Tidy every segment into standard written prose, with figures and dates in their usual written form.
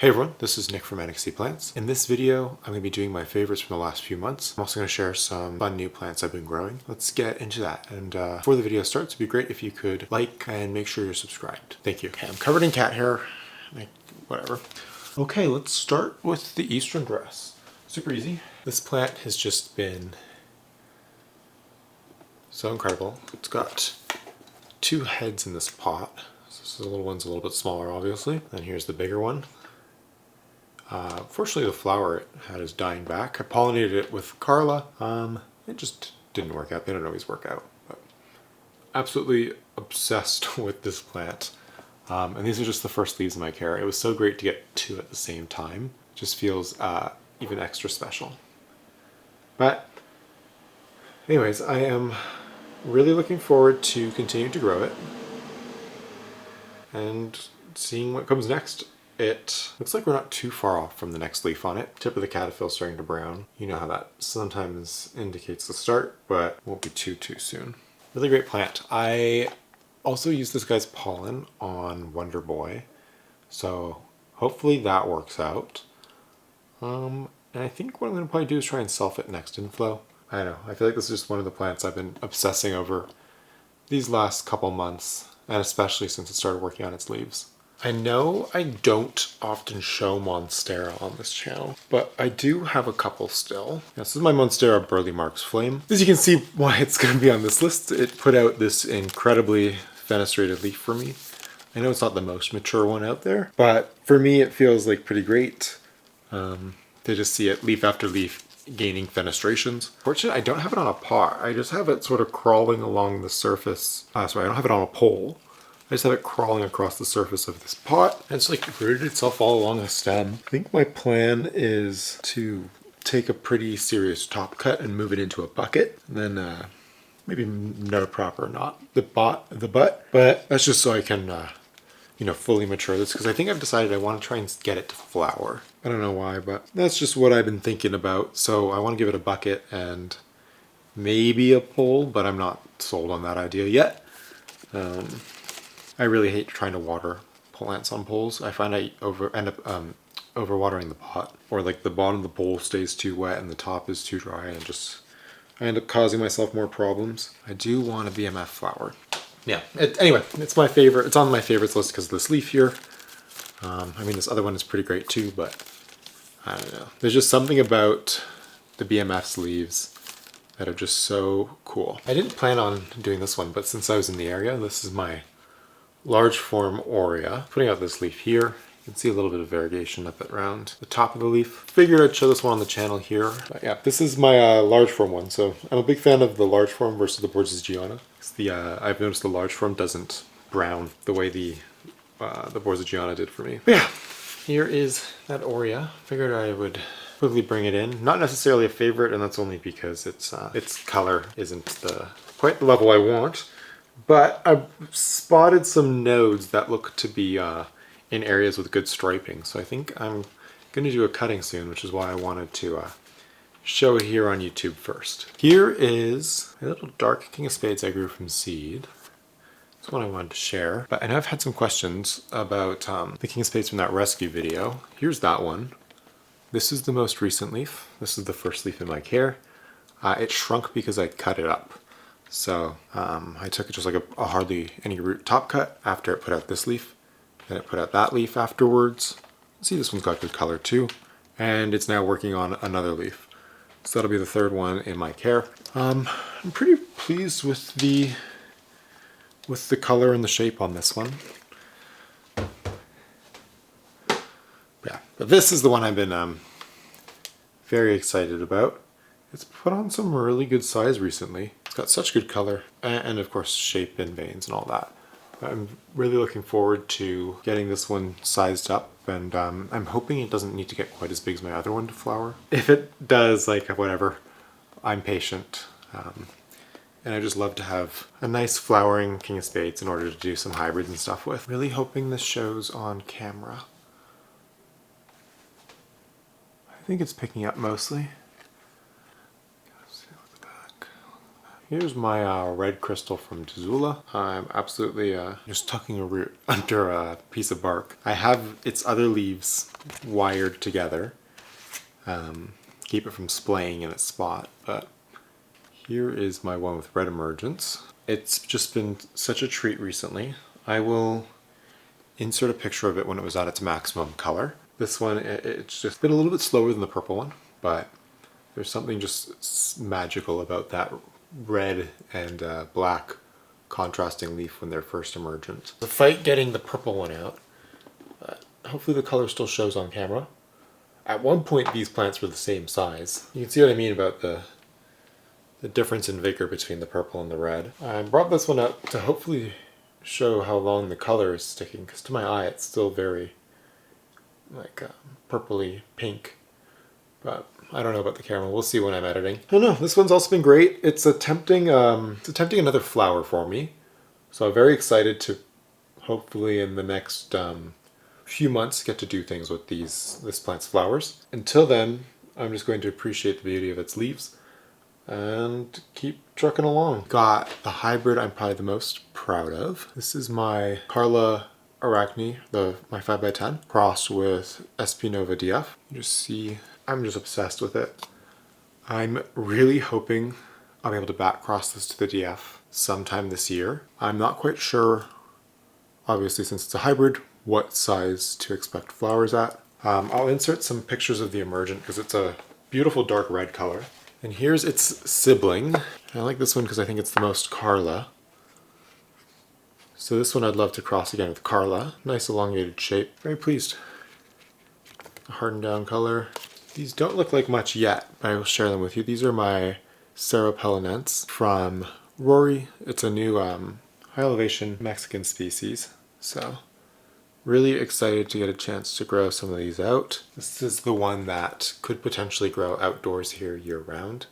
Hey everyone, this is Nick from Houseplant. In this video, I'm going to be doing my favorites from the last few months. I'm also going to share some fun new plants I've been growing. Let's get into that. And before the video starts, it'd be great if you could like and make sure you're subscribed. Thank you. Okay, I'm covered in cat hair. Whatever. Okay, let's start with the Eastern grass. Super easy. This plant has just been so incredible. It's got two heads in this pot. So the little one's a little bit smaller, obviously. And here's the bigger one. Fortunately, the flower it had is dying back. I pollinated it with Carla. It just didn't work out. They don't always work out. But absolutely obsessed with this plant. And these are just the first leaves in my care. It was so great to get two at the same time. It just feels even extra special. But anyways, I am really looking forward to continuing to grow it and seeing what comes next. It looks like we're not too far off from the next leaf on it. Tip of the caterpillar starting to brown. You know how that sometimes indicates the start, but won't be too soon. Really great plant. I also use this guy's pollen on Wonder Boy, so hopefully that works out. And I think what I'm going to probably do is try and self it next inflow. I don't know. I feel like this is just one of the plants I've been obsessing over these last couple months, and especially since it started working on its leaves. I know I don't often show Monstera on this channel, but I do have a couple still. This is my Monstera Burley Marks Flame. As you can see why it's going to be on this list, it put out this incredibly fenestrated leaf for me. I know it's not the most mature one out there, but for me it feels like pretty great to just see it leaf after leaf gaining fenestrations. Fortunately, I don't have it on a pot. I just have it sort of crawling along the surface. Sorry, I don't have it on a pole. I just have it crawling across the surface of this pot. And it's like rooted itself all along the stem. I think my plan is to take a pretty serious top cut and move it into a bucket. And then maybe no proper, not the butt. But that's just so I can, fully mature this. Because I think I've decided I want to try and get it to flower. I don't know why, but that's just what I've been thinking about. So I want to give it a bucket and maybe a pole, but I'm not sold on that idea yet. I really hate trying to water plants on poles. I find I end up overwatering the pot, or like the bottom of the bowl stays too wet and the top is too dry, and I end up causing myself more problems. I do want a BMF flower. Yeah. Anyway, it's my favorite. It's on my favorites list because of this leaf here. I mean, this other one is pretty great too, but I don't know. There's just something about the BMF's leaves that are just so cool. I didn't plan on doing this one, but since I was in the area, this is my large form Aurea. Putting out this leaf here. You can see a little bit of variegation up around the top of the leaf. Figured I'd show this one on the channel here. But yeah, this is my large form one. So I'm a big fan of the large form versus the Borsigiana. I've noticed the large form doesn't brown the way the Borsigiana did for me. But yeah, here is that Aurea. Figured I would quickly bring it in. Not necessarily a favorite, and that's only because its color isn't quite the level I want. But I've spotted some nodes that look to be in areas with good striping. So I think I'm going to do a cutting soon, which is why I wanted to show it here on YouTube first. Here is a little dark King of Spades I grew from seed. That's what I wanted to share. But I know I've had some questions about the King of Spades from that rescue video. Here's that one. This is the most recent leaf. This is the first leaf in my care. It shrunk because I cut it up. So I took it just like a hardly any root top cut after it put out this leaf. Then it put out that leaf afterwards. See, this one's got good color too. And it's now working on another leaf. So that'll be the third one in my care. I'm pretty pleased with the color and the shape on this one. Yeah, but this is the one I've been very excited about. It's put on some really good size recently. It's got such good color and of course shape and veins and all that. I'm really looking forward to getting this one sized up, and I'm hoping it doesn't need to get quite as big as my other one to flower. If it does, like whatever, I'm patient. And I just love to have a nice flowering King of Spades in order to do some hybrids and stuff with. Really hoping this shows on camera. I think it's picking up mostly. here's my red crystal from Tazula. I'm absolutely just tucking a root under a piece of bark. I have its other leaves wired together. Keep it from splaying in its spot, but here is my one with red emergence. It's just been such a treat recently. I will insert a picture of it when it was at its maximum color. This one, it's just been a little bit slower than the purple one, but there's something just magical about that red and black contrasting leaf when they're first emergent. The fight getting the purple one out, but hopefully the color still shows on camera. At one point these plants were the same size. You can see what I mean about the difference in vigor between the purple and the red. I brought this one up to hopefully show how long the color is sticking, because to my eye it's still very like purpley pink, but I don't know about the camera. We'll see when I'm editing. I don't know, this one's also been great. It's attempting another flower for me, so I'm very excited to hopefully in the next few months get to do things with this plant's flowers. Until then, I'm just going to appreciate the beauty of its leaves and keep trucking along. Got the hybrid I'm probably the most proud of. This is my Carla Arachne, my 5x10, crossed with SP Nova DF. You just see, I'm just obsessed with it. I'm really hoping I'll be able to back cross this to the DF sometime this year. I'm not quite sure, obviously since it's a hybrid, what size to expect flowers at. I'll insert some pictures of the emergent because it's a beautiful dark red color. And here's its sibling. I like this one because I think it's the most Carla. So this one I'd love to cross again with Carla. Nice elongated shape. Very pleased. A hardened down color. These don't look like much yet, but I will share them with you. These are my Ceropellinense from Rory. It's a new high elevation Mexican species. So really excited to get a chance to grow some of these out. This is the one that could potentially grow outdoors here year-round,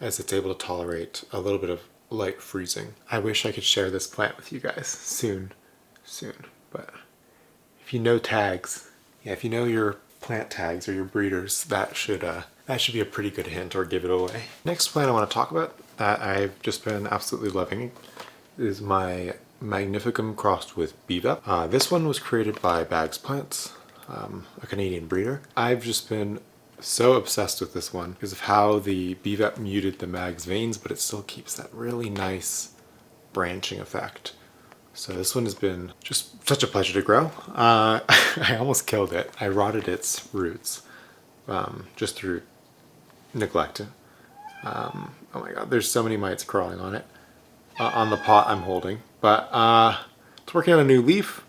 as it's able to tolerate a little bit of light freezing. I wish I could share this plant with you guys soon, but if you know tags, if you know your plant tags or your breeders, that should be a pretty good hint or give it away. Next plant I want to talk about that I've just been absolutely loving is my Magnificum crossed with BVEP. This one was created by Bags Plants, a Canadian breeder. I've just been so obsessed with this one because of how the BVEP muted the mag's veins, but it still keeps that really nice branching effect. So this one has been just such a pleasure to grow. I almost killed it. I rotted its roots just through neglect. Oh my god, there's so many mites crawling on it. On the pot I'm holding, but it's working on a new leaf.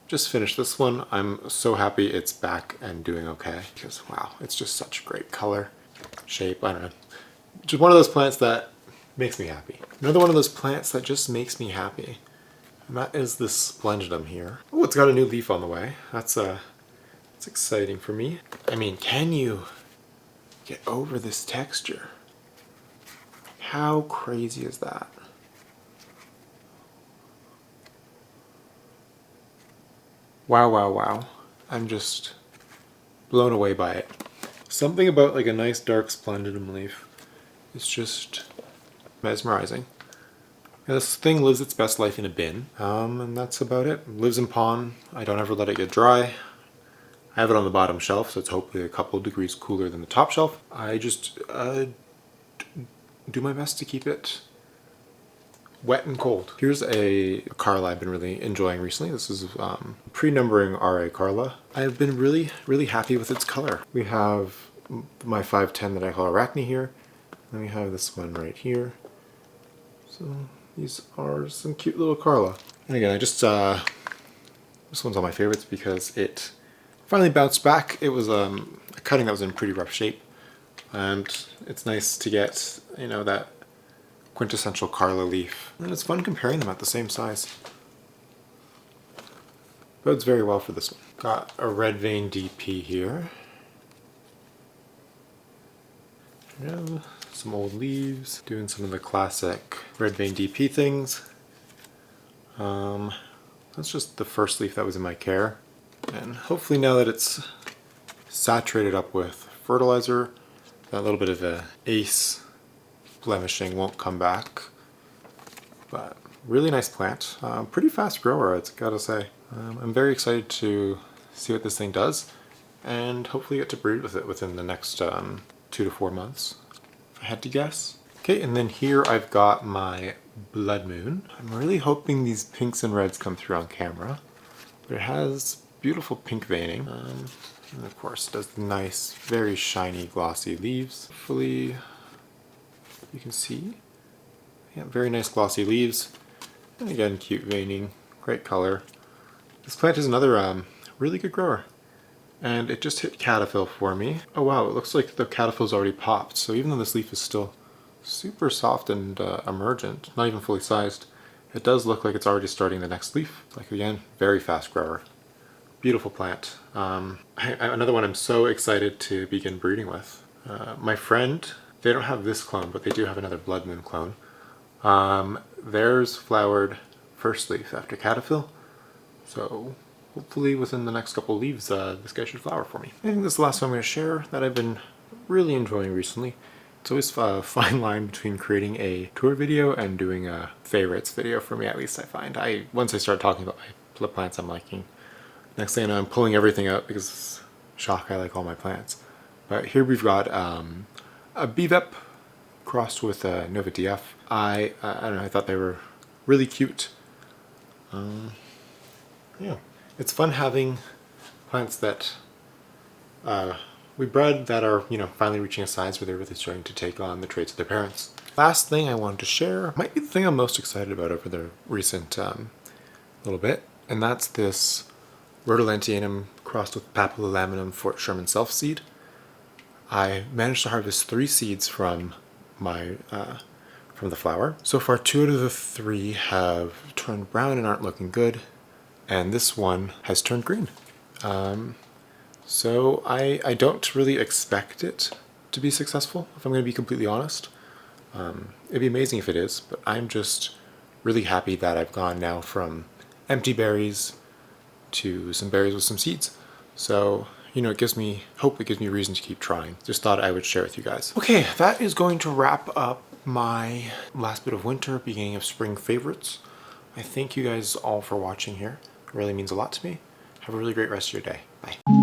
Just finished this one. I'm so happy it's back and doing okay because wow, it's just such great color, shape, I don't know. Just one of those plants that makes me happy. Another one of those plants that just makes me happy, and that is this Splendidum here. Oh, it's got a new leaf on the way. That's exciting for me. I mean, can you get over this texture? How crazy is that? Wow, wow, wow. I'm just blown away by it. Something about like a nice dark Splendidum leaf is just mesmerizing. And this thing lives its best life in a bin, and that's about it. It lives in pond. I don't ever let it get dry. I have it on the bottom shelf, so it's hopefully a couple of degrees cooler than the top shelf. I just do my best to keep it wet and cold. Here's a Carla I've been really enjoying recently. This is pre-numbering RA Carla. I've been really, really happy with its color. We have my 510 that I call Arachne here. Then we have this one right here. So these are some cute little Carla. And again, I just, this one's on my favorites because it finally bounced back. It was a cutting that was in pretty rough shape. And it's nice to get, you know, that quintessential Carla leaf. And it's fun comparing them at the same size. Bodes very well for this one. Got a red vein DP here. Yeah, some old leaves. Doing some of the classic red vein DP things. That's just the first leaf that was in my care. And hopefully now that it's saturated up with fertilizer, that little bit of a ace blemishing won't come back. But really nice plant. Pretty fast grower, I've gotta say. I'm very excited to see what this thing does, and hopefully get to breed with it within the next 2 to 4 months, if I had to guess. Okay, and then here I've got my blood moon. I'm really hoping these pinks and reds come through on camera, but it has beautiful pink veining. And of course it does the nice, very shiny, glossy leaves. Hopefully you can see. Yeah, very nice glossy leaves. And again, cute veining, great color. This plant is another really good grower. And it just hit cataphyll for me. Oh wow, it looks like the cataphyll's already popped. So even though this leaf is still super soft and emergent, not even fully sized, it does look like it's already starting the next leaf. Like again, very fast grower. Beautiful plant. Another one I'm so excited to begin breeding with. My friend, they don't have this clone, but they do have another blood moon clone. Theirs flowered first leaf after cataphyll. So hopefully within the next couple of leaves, this guy should flower for me. I think this is the last one I'm going to share that I've been really enjoying recently. It's always a fine line between creating a tour video and doing a favorites video, for me at least, I find. Once I start talking about my plants I'm liking, next thing I know I'm pulling everything up because, shock, I like all my plants. But here we've got a BVEP crossed with a Nova DF. I don't know, I thought they were really cute. Yeah, it's fun having plants that we bred that are, you know, finally reaching a size where they're really starting to take on the traits of their parents. Last thing I wanted to share might be the thing I'm most excited about over the recent little bit, and that's this Rhodolanthianum crossed with Papilolaminum Fort Sherman self seed. I managed to harvest 3 seeds from my from the flower. So far 2 out of the 3 have turned brown and aren't looking good, and this one has turned green. So I don't really expect it to be successful, if I'm going to be completely honest. It'd be amazing if it is, but I'm just really happy that I've gone now from empty berries to some berries with some seeds. So, you know, it gives me hope, it gives me reason to keep trying. Just thought I would share with you guys. Okay, that is going to wrap up my last bit of winter, beginning of spring favorites. I thank you guys all for watching here. It really means a lot to me. Have a really great rest of your day. Bye.